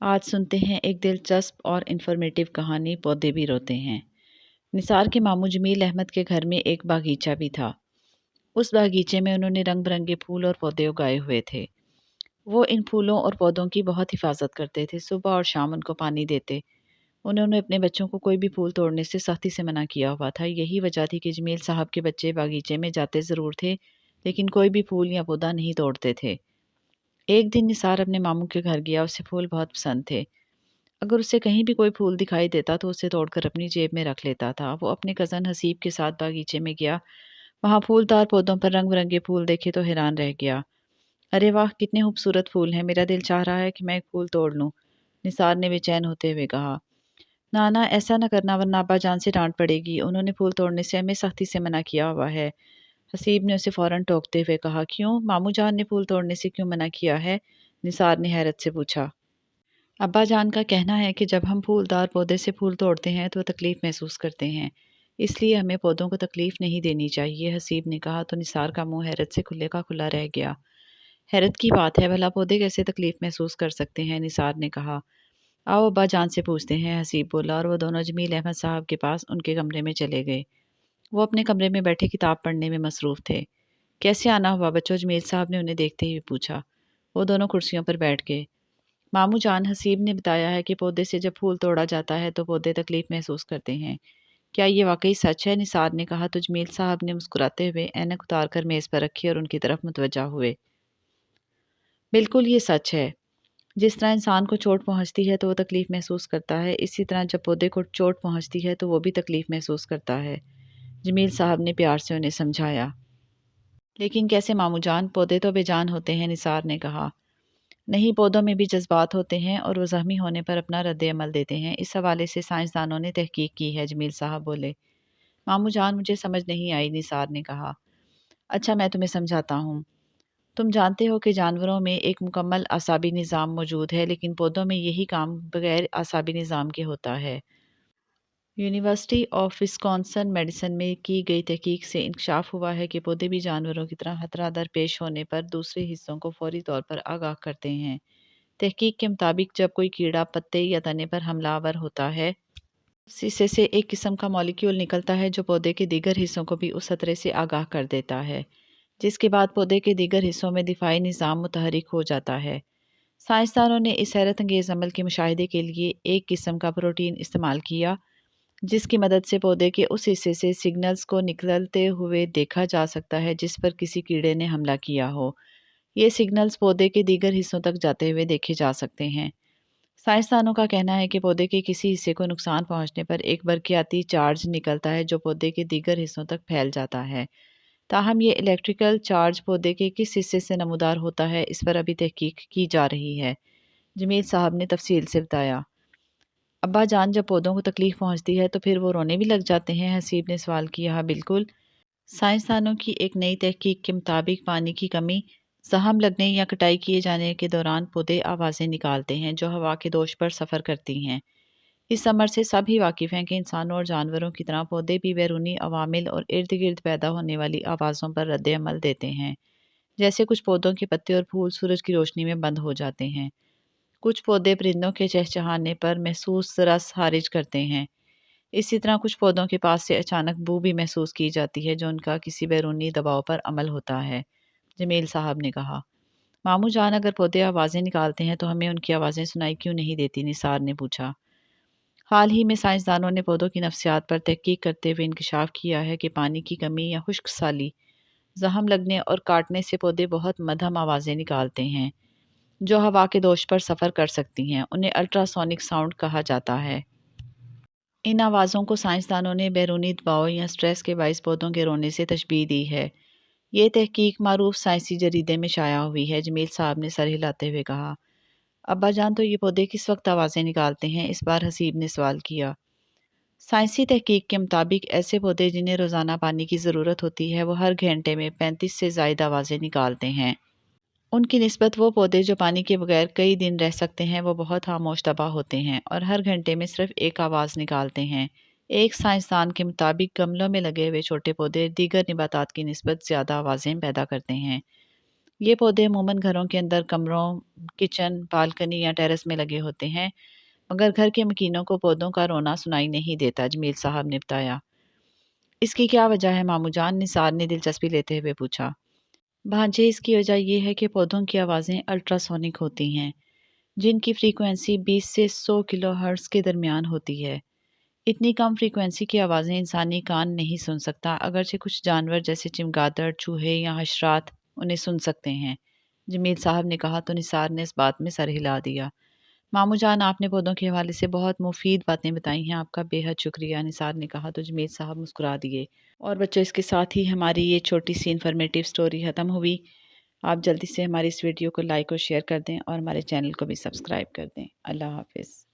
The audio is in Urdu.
آج سنتے ہیں ایک دلچسپ اور انفارمیٹیو کہانی پودے بھی روتے ہیں۔ نثار کے ماموں جمیل احمد کے گھر میں ایک باغیچہ بھی تھا۔ اس باغیچے میں انہوں نے رنگ برنگے پھول اور پودے اگائے ہوئے تھے۔ وہ ان پھولوں اور پودوں کی بہت حفاظت کرتے تھے، صبح اور شام ان کو پانی دیتے۔ انہوں نے اپنے بچوں کو کوئی بھی پھول توڑنے سے سختی سے منع کیا ہوا تھا۔ یہی وجہ تھی کہ جمیل صاحب کے بچے باغیچے میں جاتے ضرور تھے، لیکن کوئی بھی پھول یا پودا نہیں توڑتے تھے۔ ایک دن نثار اپنے ماموں کے گھر گیا، اسے پھول بہت پسند تھے۔ اگر اسے کہیں بھی کوئی پھول دکھائی دیتا تو اسے توڑ کر اپنی جیب میں رکھ لیتا تھا۔ وہ اپنے کزن حسیب کے ساتھ باغیچے میں گیا، وہاں پھولدار پودوں پر رنگ برنگے پھول دیکھے تو حیران رہ گیا۔ ارے واہ، کتنے خوبصورت پھول ہیں، میرا دل چاہ رہا ہے کہ میں ایک پھول توڑ لوں، نثار نے بے چین ہوتے ہوئے کہا۔ نانا، ایسا نہ کرنا ورنہ ابا جان سے ڈانٹ پڑے گی، انہوں نے پھول توڑنے سے ہمیں سختی سے منع کیا ہوا ہے۔ حسیب نے اسے فوراً ٹوکتے ہوئے کہا۔ کیوں؟ ماموں جان نے پھول توڑنے سے کیوں منع کیا ہے؟ نثار نے حیرت سے پوچھا۔ ابا جان کا کہنا ہے کہ جب ہم پھولدار پودے سے پھول توڑتے ہیں تو وہ تکلیف محسوس کرتے ہیں، اس لیے ہمیں پودوں کو تکلیف نہیں دینی چاہیے، حسیب نے کہا تو نثار کا منہ حیرت سے کھلے کا کھلا رہ گیا۔ حیرت کی بات ہے، بھلا پودے کیسے تکلیف محسوس کر سکتے ہیں؟ نثار نے کہا۔ آؤ ابا جان سے پوچھتے ہیں، حسیب بولا، اور وہ دونوں جمیل احمد صاحب کے پاس ان کے کمرے میں چلے گئے۔ وہ اپنے کمرے میں بیٹھے کتاب پڑھنے میں مصروف تھے۔ کیسے آنا ہوا بچوں؟ جمیل صاحب نے انہیں دیکھتے ہوئے پوچھا۔ وہ دونوں کرسیوں پر بیٹھ گئے۔ ماموں جان، حسیب نے بتایا ہے کہ پودے سے جب پھول توڑا جاتا ہے تو پودے تکلیف محسوس کرتے ہیں۔ کیا یہ واقعی سچ ہے؟ نثار نے کہا تو جمیل صاحب نے مسکراتے ہوئے اینک اتار کر میز پر رکھی اور ان کی طرف متوجہ ہوئے۔ بالکل یہ سچ ہے۔ جس طرح انسان کو چوٹ پہنچتی ہے تو وہ تکلیف محسوس کرتا ہے، اسی طرح جب پودے کو چوٹ پہنچتی ہے تو وہ بھی تکلیف محسوس کرتا ہے، جمیل صاحب نے پیار سے انہیں سمجھایا۔ لیکن کیسے ماموں جان؟ پودے تو بے جان ہوتے ہیں، نثار نے کہا۔ نہیں، پودوں میں بھی جذبات ہوتے ہیں اور وہ زخمی ہونے پر اپنا رد عمل دیتے ہیں، اس حوالے سے سائنسدانوں نے تحقیق کی ہے، جمیل صاحب بولے۔ ماموں جان، مجھے سمجھ نہیں آئی، نثار نے کہا۔ اچھا، میں تمہیں سمجھاتا ہوں۔ تم جانتے ہو کہ جانوروں میں ایک مکمل اعصابی نظام موجود ہے، لیکن پودوں میں یہی کام بغیر اعصابی نظام کے ہوتا ہے۔ یونیورسٹی آف وسکونسن میڈیسن میں کی گئی تحقیق سے انکشاف ہوا ہے کہ پودے بھی جانوروں کی طرح خطرہ درپیش ہونے پر دوسرے حصوں کو فوری طور پر آگاہ کرتے ہیں۔ تحقیق کے مطابق جب کوئی کیڑا پتے یا تنے پر حملہ آور ہوتا ہے، اس حصے سے ایک قسم کا مالیکیول نکلتا ہے جو پودے کے دیگر حصوں کو بھی اس خطرے سے آگاہ کر دیتا ہے، جس کے بعد پودے کے دیگر حصوں میں دفاعی نظام متحرک ہو جاتا ہے۔ سائنسدانوں نے اس حیرت انگیز عمل کے مشاہدے کے لیے ایک قسم کا پروٹین استعمال کیا، جس کی مدد سے پودے کے اس حصے سے سگنلز کو نکلتے ہوئے دیکھا جا سکتا ہے جس پر کسی کیڑے نے حملہ کیا ہو۔ یہ سگنلز پودے کے دیگر حصوں تک جاتے ہوئے دیکھے جا سکتے ہیں۔ سائنسدانوں کا کہنا ہے کہ پودے کے کسی حصے کو نقصان پہنچنے پر ایک برقیاتی چارج نکلتا ہے جو پودے کے دیگر حصوں تک پھیل جاتا ہے۔ تاہم یہ الیکٹریکل چارج پودے کے کس حصے سے نمودار ہوتا ہے، اس پر ابھی تحقیق کی جا رہی ہے، جمیل صاحب نے تفصیل سے بتایا۔ ابا جان، جب پودوں کو تکلیف پہنچتی ہے تو پھر وہ رونے بھی لگ جاتے ہیں؟ حسیب نے سوال کیا۔ بالکل۔ سائنسدانوں کی ایک نئی تحقیق کے مطابق پانی کی کمی، زخم لگنے یا کٹائی کیے جانے کے دوران پودے آوازیں نکالتے ہیں جو ہوا کے دوش پر سفر کرتی ہیں۔ اس امر سے سب ہی واقف ہیں کہ انسانوں اور جانوروں کی طرح پودے بھی بیرونی عوامل اور ارد گرد پیدا ہونے والی آوازوں پر رد عمل دیتے ہیں۔ جیسے کچھ پودوں کے پتے اور پھول سورج کی روشنی میں بند ہو جاتے ہیں۔ کچھ پودے پرندوں کے چہچہانے پر محسوس رس خارج کرتے ہیں۔ اسی طرح کچھ پودوں کے پاس سے اچانک بو بھی محسوس کی جاتی ہے جو ان کا کسی بیرونی دباؤ پر عمل ہوتا ہے، جمیل صاحب نے کہا۔ ماموں جان، اگر پودے آوازیں نکالتے ہیں تو ہمیں ان کی آوازیں سنائی کیوں نہیں دیتی؟ نثار نے پوچھا۔ حال ہی میں سائنسدانوں نے پودوں کی نفسیات پر تحقیق کرتے ہوئے انکشاف کیا ہے کہ پانی کی کمی یا خشک سالی، زخم لگنے اور کاٹنے سے پودے بہت مدھم آوازیں نکالتے ہیں جو ہوا کے دوش پر سفر کر سکتی ہیں، انہیں الٹرا سونک ساؤنڈ کہا جاتا ہے۔ ان آوازوں کو سائنسدانوں نے بیرونی دباؤ یا سٹریس کے باعث پودوں کے رونے سے تشبیہ دی ہے۔ یہ تحقیق معروف سائنسی جریدے میں شائع ہوئی ہے، جمیل صاحب نے سر ہلاتے ہوئے کہا۔ ابا جان، تو یہ پودے کس وقت آوازیں نکالتے ہیں؟ اس بار حسیب نے سوال کیا۔ سائنسی تحقیق کے مطابق ایسے پودے جنہیں روزانہ پانی کی ضرورت ہوتی ہے وہ ہر گھنٹے میں 35 سے زائد آوازیں نکالتے ہیں۔ ان کی نسبت وہ پودے جو پانی کے بغیر کئی دن رہ سکتے ہیں وہ بہت خاموش طبع ہوتے ہیں اور ہر گھنٹے میں صرف ایک آواز نکالتے ہیں۔ ایک سائنسدان کے مطابق گملوں میں لگے ہوئے چھوٹے پودے دیگر نباتات کی نسبت زیادہ آوازیں پیدا کرتے ہیں۔ یہ پودے عموماً گھروں کے اندر کمروں، کچن، بالکنی یا ٹیرس میں لگے ہوتے ہیں، مگر گھر کے مکینوں کو پودوں کا رونا سنائی نہیں دیتا، جمیل صاحب نے بتایا۔ اس کی کیا وجہ ہے ماموں جان؟ نثار نے دلچسپی لیتے ہوئے پوچھا۔ بھانجے، اس کی وجہ یہ ہے کہ پودوں کی آوازیں الٹرا سونک ہوتی ہیں، جن کی فریکوینسی 20 سے 100 کلو ہرٹز کے درمیان ہوتی ہے۔ اتنی کم فریکوینسی کی آوازیں انسانی کان نہیں سن سکتا، اگرچہ کچھ جانور جیسے چمگادڑ، چوہے یا حشرات انہیں سن سکتے ہیں، جمیل صاحب نے کہا تو نثار نے اس بات میں سر ہلا دیا۔ ماموں جان، آپ نے پودوں کے حوالے سے بہت مفید باتیں بتائی ہیں، آپ کا بے حد شکریہ، نثار نے کہا تو جمیل صاحب مسکرا دیے۔ اور بچوں، اس کے ساتھ ہی ہماری یہ چھوٹی سی انفارمیٹیو سٹوری ختم ہوئی۔ آپ جلدی سے ہماری اس ویڈیو کو لائک اور شیئر کر دیں اور ہمارے چینل کو بھی سبسکرائب کر دیں۔ اللہ حافظ۔